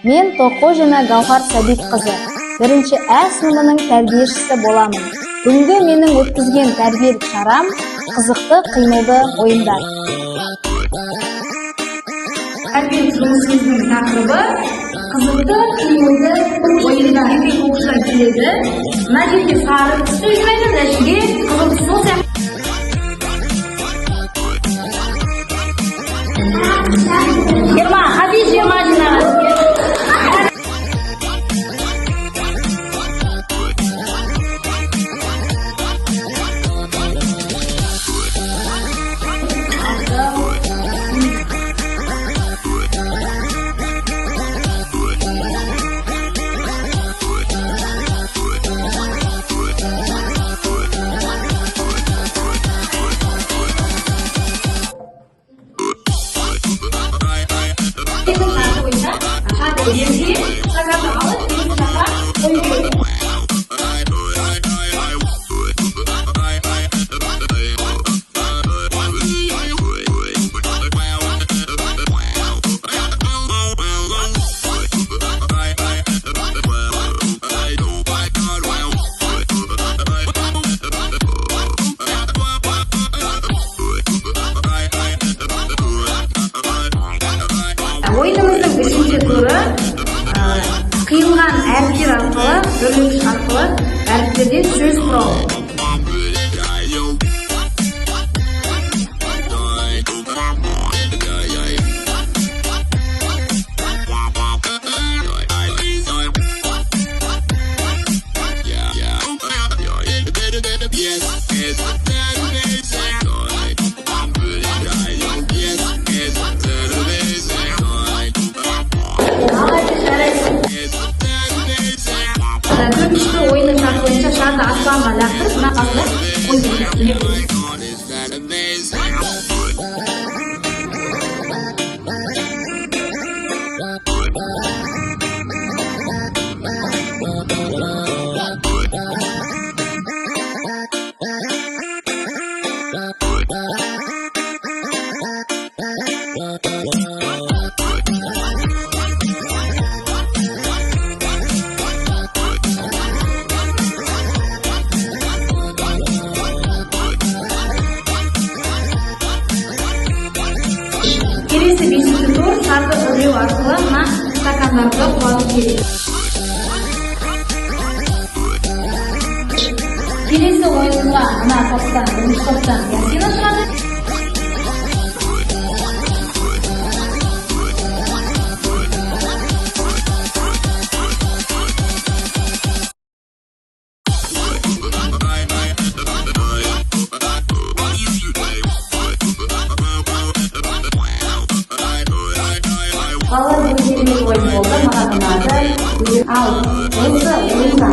Мен Тоқожина Гаухар Сәбитқызы, бірінші Ә сыныбының тәрбиешісі боламын. Бүгінгі менің өткізген тәрбиелік шарам қызықты қимылды ойындар. Тәрбиелік жұмысымыздың тақырыбы қызықты қимылды ойындар. Оқушылар келеді. Мына жерге сары түсті ойнайды, мына жерге қызыл түсті сол сияқты. Жиырма, хadi жиырма жинағыз. Ойынымыздың үшінші туры қиылған әріптер арқылы, бірлік арқылы әріптерден сөз құрау. Төртінші ойынның шарты бойынша шарды аспанға лақтырып, мына қасына қойып. Келесі бесінші тур шарды үрлеу арқылы мына стакандарды құлату керек. Келесі ойынға мына топтан, бірінші топтан Ясина шығады. Балалар өздеріне ойын болды, маған ұнады. Ал осы ойында